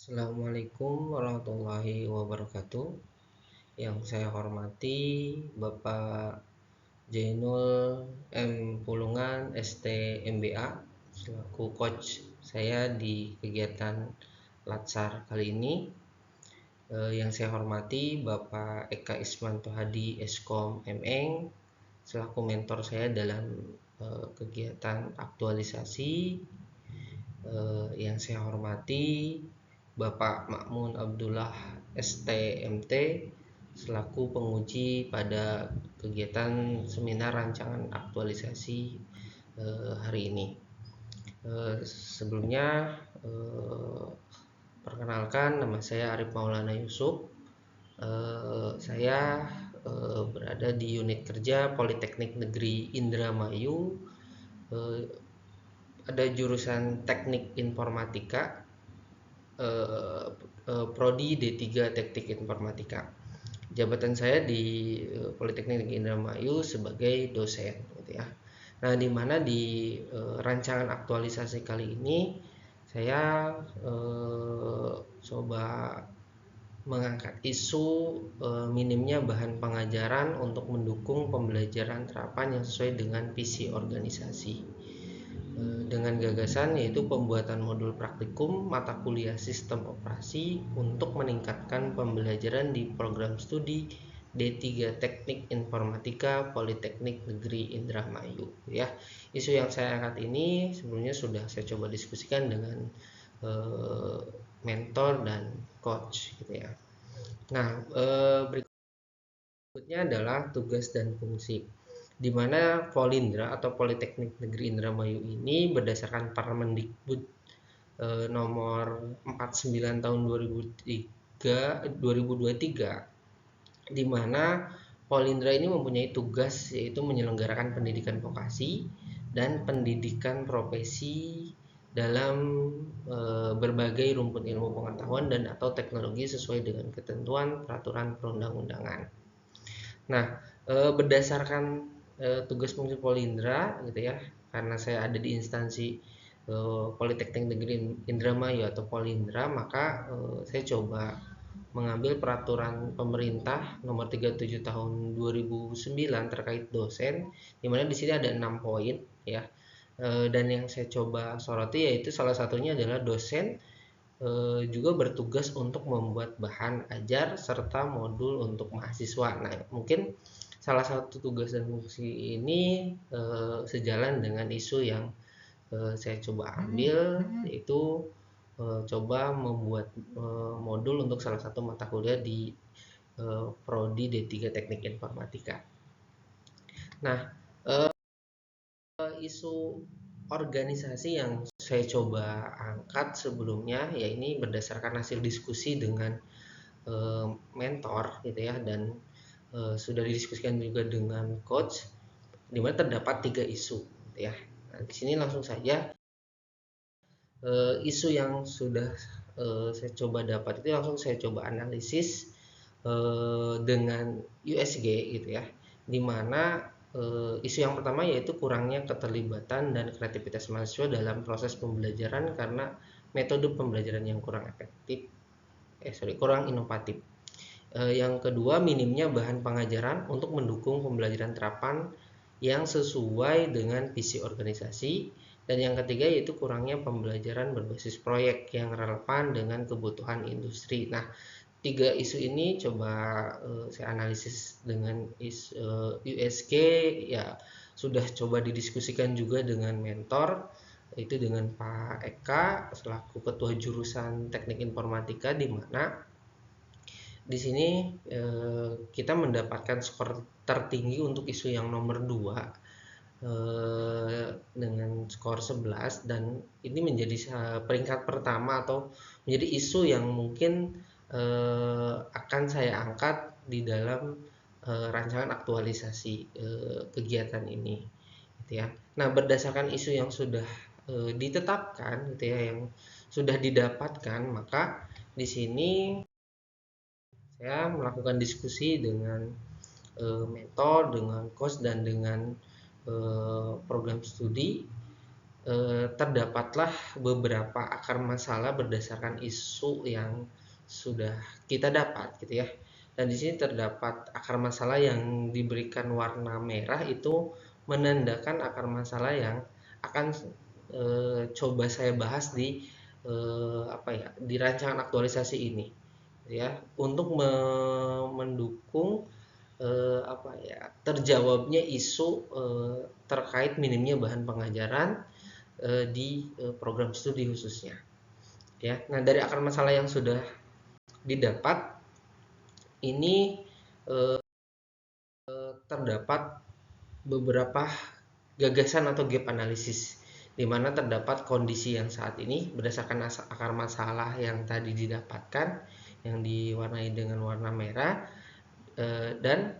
Assalamualaikum warahmatullahi wabarakatuh. Yang saya hormati Bapak Jainul M. Pulungan ST MBA selaku coach saya di kegiatan Latsar kali ini. Yang saya hormati Bapak Eka Ismanto Hadi Eskom MN selaku mentor saya dalam kegiatan aktualisasi. Yang saya hormati Bapak Makmun Abdullah STMT selaku penguji pada kegiatan seminar rancangan aktualisasi hari ini. Sebelumnya perkenalkan, nama saya Arif Maulana Yusuf. Saya berada di unit kerja Politeknik Negeri Indramayu, ada jurusan Teknik Informatika, Prodi D3 Teknik Informatika. Jabatan saya di Politeknik Negeri Indramayu sebagai dosen, gitu ya. Nah, di mana di rancangan aktualisasi kali ini saya coba mengangkat isu minimnya bahan pengajaran untuk mendukung pembelajaran terapan yang sesuai dengan visi organisasi. Dengan gagasan yaitu pembuatan modul praktikum mata kuliah sistem operasi untuk meningkatkan pembelajaran di program studi D3 Teknik Informatika Politeknik Negeri Indramayu, ya. Isu yang saya angkat ini sebelumnya sudah saya coba diskusikan dengan mentor dan coach, gitu ya. Nah, berikutnya adalah tugas dan fungsi, di mana Polindra atau Politeknik Negeri Indramayu ini berdasarkan Permendikbud nomor 49 tahun 2023, di mana Polindra ini mempunyai tugas yaitu menyelenggarakan pendidikan vokasi dan pendidikan profesi dalam berbagai rumpun ilmu pengetahuan dan atau teknologi sesuai dengan ketentuan peraturan perundang-undangan. Nah, berdasarkan tugas fungsi Polindra, gitu ya, karena saya ada di instansi Politeknik Negeri Indramayu atau Polindra, maka saya coba mengambil peraturan pemerintah nomor 37 tahun 2009 terkait dosen, di mana di sini ada 6 poin, ya. Dan yang saya coba soroti yaitu salah satunya adalah dosen juga bertugas untuk membuat bahan ajar serta modul untuk mahasiswa. Nah, mungkin salah satu tugas dan fungsi ini sejalan dengan isu yang saya coba ambil, yaitu coba membuat modul untuk salah satu mata kuliah di Prodi D3 Teknik Informatika. Nah, isu organisasi yang saya coba angkat sebelumnya, ya ini berdasarkan hasil diskusi dengan mentor, gitu ya, dan sudah didiskusikan juga dengan coach, di mana terdapat 3 isu, gitu ya. Nah, di sini langsung saja isu yang sudah saya coba dapat itu langsung saya coba analisis dengan USG, gitu ya, di mana isu yang pertama yaitu kurangnya keterlibatan dan kreativitas mahasiswa dalam proses pembelajaran karena metode pembelajaran yang kurang efektif, kurang inovatif. Yang kedua, minimnya bahan pengajaran untuk mendukung pembelajaran terapan yang sesuai dengan visi organisasi. Dan yang ketiga yaitu kurangnya pembelajaran berbasis proyek yang relevan dengan kebutuhan industri. Nah, 3 isu ini coba saya analisis dengan USG, ya sudah coba didiskusikan juga dengan mentor, itu dengan Pak Eka selaku ketua jurusan Teknik Informatika, di mana di sini kita mendapatkan skor tertinggi untuk isu yang nomor 2 dengan skor 11, dan ini menjadi peringkat pertama atau menjadi isu yang mungkin akan saya angkat di dalam rancangan aktualisasi kegiatan ini, gitu ya. Nah, berdasarkan isu yang sudah ditetapkan, gitu ya, yang sudah didapatkan, maka di sini saya melakukan diskusi dengan mentor, dengan coach, dan dengan program studi terdapatlah beberapa akar masalah berdasarkan isu yang sudah kita dapat gitu ya. Dan di sini terdapat akar masalah yang diberikan warna merah itu menandakan akar masalah yang akan coba saya bahas di di rancangan aktualisasi ini ya, untuk mendukung terjawabnya isu terkait minimnya bahan pengajaran di program studi khususnya ya. Nah, dari akar masalah yang sudah didapat ini terdapat beberapa gagasan atau gap analisis di mana terdapat kondisi yang saat ini berdasarkan akar masalah yang tadi didapatkan yang diwarnai dengan warna merah, dan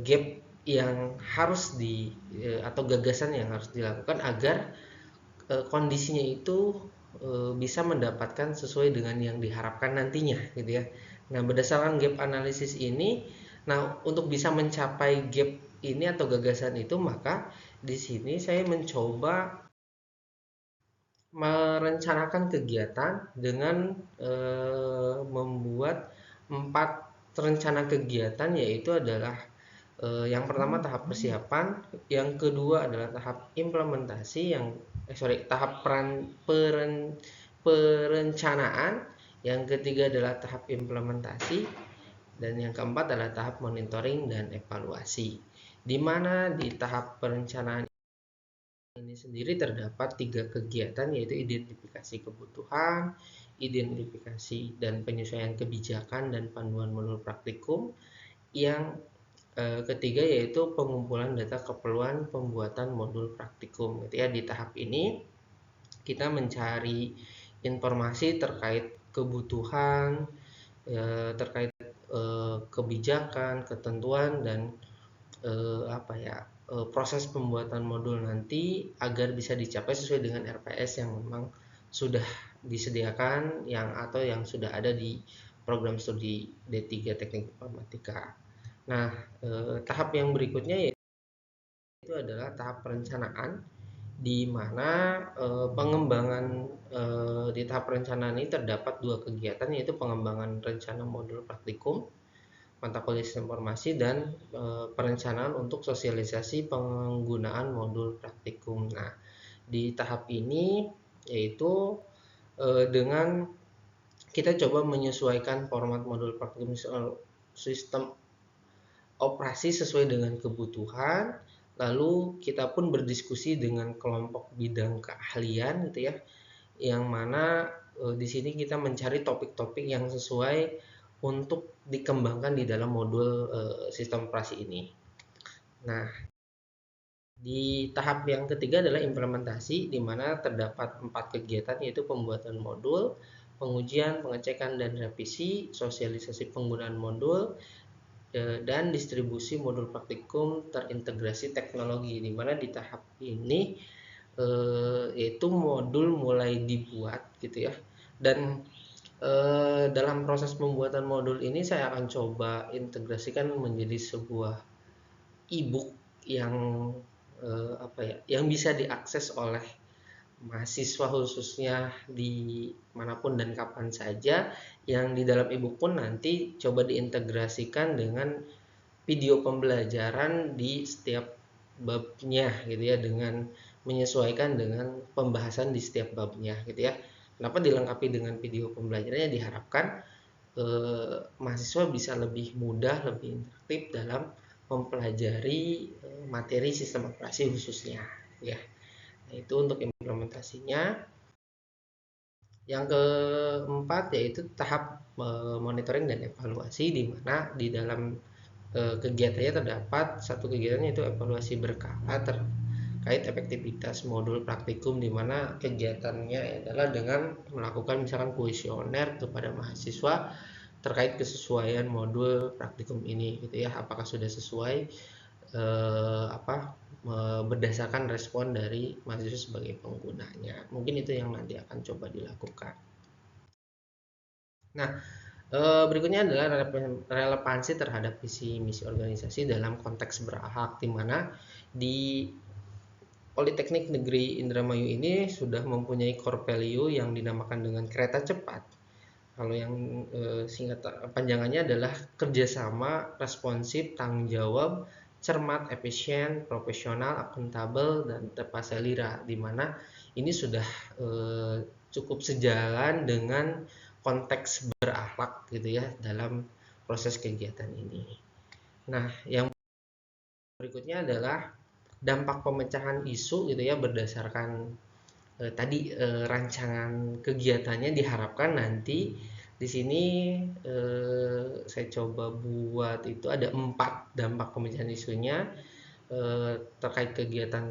gap yang harus atau gagasan yang harus dilakukan agar kondisinya itu bisa mendapatkan sesuai dengan yang diharapkan nantinya gitu ya. Nah, berdasarkan gap analisis ini, nah untuk bisa mencapai gap ini atau gagasan itu, maka di sini saya mencoba merencanakan kegiatan dengan membuat 4 rencana kegiatan, yaitu adalah yang pertama tahap persiapan, yang kedua adalah tahap implementasi, tahap perencanaan, yang ketiga adalah tahap implementasi, dan yang keempat adalah tahap monitoring dan evaluasi. Di mana di tahap perencanaan ini sendiri terdapat 3 kegiatan, yaitu identifikasi kebutuhan, identifikasi dan penyesuaian kebijakan, dan panduan modul praktikum. Yang ketiga yaitu pengumpulan data keperluan pembuatan modul praktikum gitu ya. Di tahap ini kita mencari informasi terkait kebutuhan, terkait kebijakan, ketentuan, dan proses pembuatan modul nanti agar bisa dicapai sesuai dengan RPS yang memang sudah disediakan atau yang sudah ada di program studi D3 Teknik Informatika. Nah, tahap yang berikutnya yaitu adalah tahap perencanaan, di mana pengembangan di tahap perencanaan ini terdapat 2 kegiatan, yaitu pengembangan rencana modul praktikum mata kuliah sistem informasi dan perencanaan untuk sosialisasi penggunaan modul praktikum. Nah, di tahap ini yaitu dengan kita coba menyesuaikan format modul praktikum sistem operasi sesuai dengan kebutuhan, lalu kita pun berdiskusi dengan kelompok bidang keahlian gitu ya, yang mana di sini kita mencari topik-topik yang sesuai untuk dikembangkan di dalam modul sistem operasi ini. Nah, di tahap yang ketiga adalah implementasi, di mana terdapat 4 kegiatan, yaitu pembuatan modul, pengujian, pengecekan dan revisi, sosialisasi penggunaan modul, dan distribusi modul praktikum terintegrasi teknologi. Di mana di tahap ini yaitu modul mulai dibuat gitu ya, dan dalam proses pembuatan modul ini saya akan coba integrasikan menjadi sebuah e-book yang yang bisa diakses oleh mahasiswa khususnya di manapun dan kapan saja, yang di dalam e-book pun nanti coba diintegrasikan dengan video pembelajaran di setiap babnya gitu ya, dengan menyesuaikan dengan pembahasan di setiap babnya gitu ya. Kenapa dilengkapi dengan video pembelajarannya? Diharapkan mahasiswa bisa lebih mudah, lebih interaktif dalam mempelajari materi sistem operasi khususnya ya. Nah, itu untuk implementasinya. Yang keempat yaitu tahap monitoring dan evaluasi, di mana di dalam kegiatannya terdapat satu kegiatan, yaitu evaluasi berkala terkait efektivitas modul praktikum, di mana kegiatannya adalah dengan melakukan misalkan kuesioner kepada mahasiswa terkait kesesuaian modul praktikum ini gitu ya, apakah sudah sesuai berdasarkan respon dari mahasiswa sebagai penggunanya. Mungkin itu yang nanti akan coba dilakukan. Nah, berikutnya adalah relevansi terhadap visi misi organisasi dalam konteks berakhlak, di mana di Politeknik Negeri Indramayu ini sudah mempunyai core value yang dinamakan dengan kereta cepat. Kalau yang singkat panjangannya adalah kerjasama, responsif, tanggung jawab, cermat, efisien, profesional, akuntabel, dan tepat selera, di mana ini sudah cukup sejalan dengan konteks berakhlak gitu ya dalam proses kegiatan ini. Nah, yang berikutnya adalah dampak pemecahan isu gitu ya berdasarkan tadi rancangan kegiatannya diharapkan nanti di sini saya coba buat itu ada 4 dampak pemecahan isunya terkait kegiatan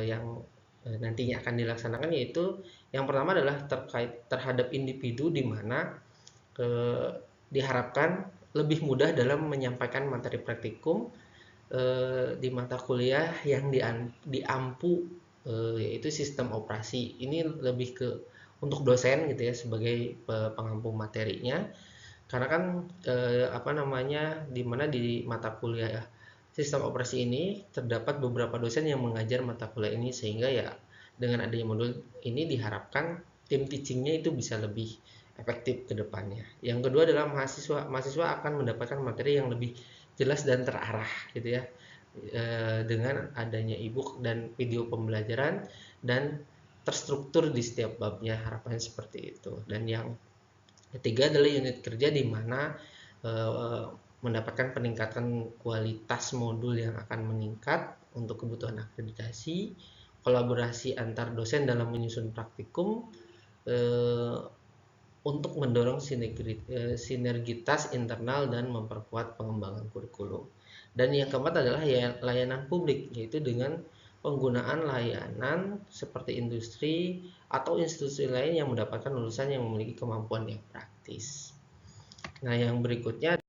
yang nantinya akan dilaksanakan, yaitu yang pertama adalah terkait terhadap individu di mana diharapkan lebih mudah dalam menyampaikan materi praktikum di mata kuliah yang diampu yaitu sistem operasi. Ini lebih ke untuk dosen gitu ya sebagai pengampu materinya, karena kan apa namanya di mana di mata kuliah sistem operasi ini terdapat beberapa dosen yang mengajar mata kuliah ini, sehingga ya dengan adanya modul ini diharapkan tim teachingnya itu bisa lebih efektif ke depannya. Yang kedua adalah mahasiswa akan mendapatkan materi yang lebih jelas dan terarah gitu ya, dengan adanya ebook dan video pembelajaran dan terstruktur di setiap babnya, harapannya seperti itu. Dan yang ketiga adalah unit kerja di mana mendapatkan peningkatan kualitas modul yang akan meningkat untuk kebutuhan akreditasi, kolaborasi antar dosen dalam menyusun praktikum, untuk mendorong sinergitas internal dan memperkuat pengembangan kurikulum. Dan yang keempat adalah layanan publik, yaitu dengan penggunaan layanan seperti industri atau institusi lain yang mendapatkan lulusan yang memiliki kemampuan yang praktis. Nah, yang berikutnya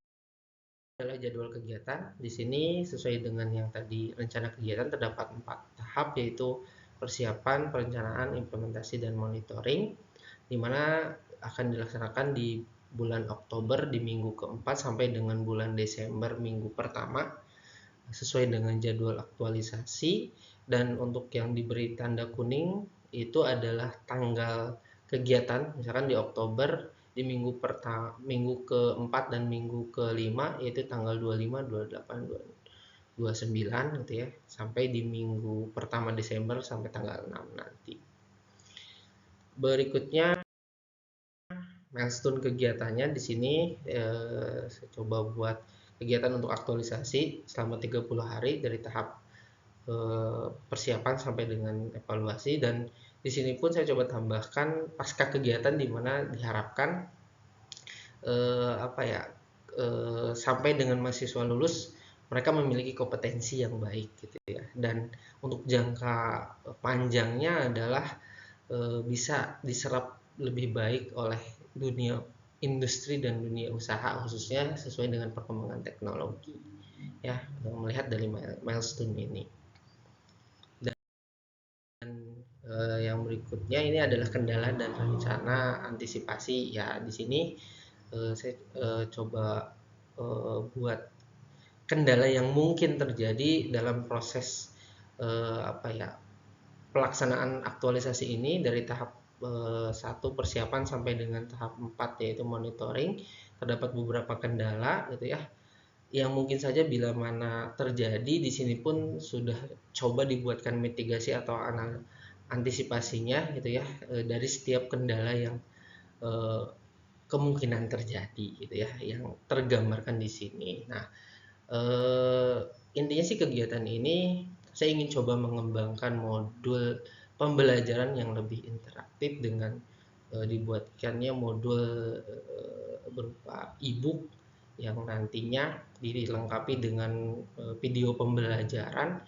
adalah jadwal kegiatan. Di sini sesuai dengan yang tadi rencana kegiatan terdapat 4 tahap, yaitu persiapan, perencanaan, implementasi, dan monitoring, di mana akan dilaksanakan di bulan Oktober di minggu keempat sampai dengan bulan Desember minggu pertama sesuai dengan jadwal aktualisasi. Dan untuk yang diberi tanda kuning itu adalah tanggal kegiatan, misalkan di Oktober di minggu keempat dan minggu kelima, yaitu tanggal 25, 28, 29 gitu ya, sampai di minggu pertama Desember sampai tanggal 6 nanti. Berikutnya milestone kegiatannya di sini saya coba buat kegiatan untuk aktualisasi selama 30 hari dari tahap persiapan sampai dengan evaluasi. Dan di sini pun saya coba tambahkan pasca kegiatan di mana diharapkan apa ya sampai dengan mahasiswa lulus mereka memiliki kompetensi yang baik gitu ya. Dan untuk jangka panjangnya adalah bisa diserap lebih baik oleh dunia industri dan dunia usaha, khususnya sesuai dengan perkembangan teknologi ya, melihat dari milestone ini. Dan yang berikutnya ini adalah kendala dan rencana antisipasi ya. Di sini saya coba buat kendala yang mungkin terjadi dalam proses apa ya pelaksanaan aktualisasi ini dari tahap 1 persiapan sampai dengan tahap 4 yaitu monitoring. Terdapat beberapa kendala gitu ya, yang mungkin saja bila mana terjadi di sini pun sudah coba dibuatkan mitigasi atau antisipasinya gitu ya, dari setiap kendala yang kemungkinan terjadi gitu ya, yang tergambarkan di sini. Nah, intinya sih kegiatan ini saya ingin coba mengembangkan modul pembelajaran yang lebih interaktif dengan dibuatkannya modul berupa e-book yang nantinya dilengkapi dengan video pembelajaran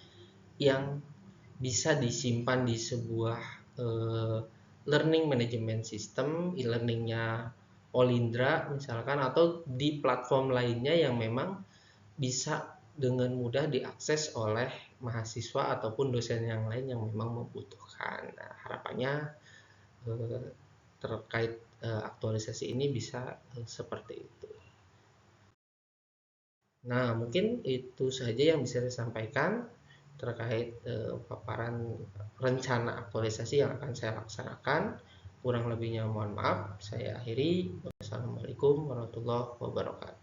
yang bisa disimpan di sebuah learning management system, e-learningnya Polindra misalkan, atau di platform lainnya yang memang bisa dengan mudah diakses oleh mahasiswa ataupun dosen yang lain yang memang membutuhkan. Nah, harapannya terkait aktualisasi ini bisa seperti itu. Nah, mungkin itu saja yang bisa saya sampaikan terkait paparan rencana aktualisasi yang akan saya laksanakan. Kurang lebihnya mohon maaf. Saya akhiri. Wassalamualaikum warahmatullahi wabarakatuh.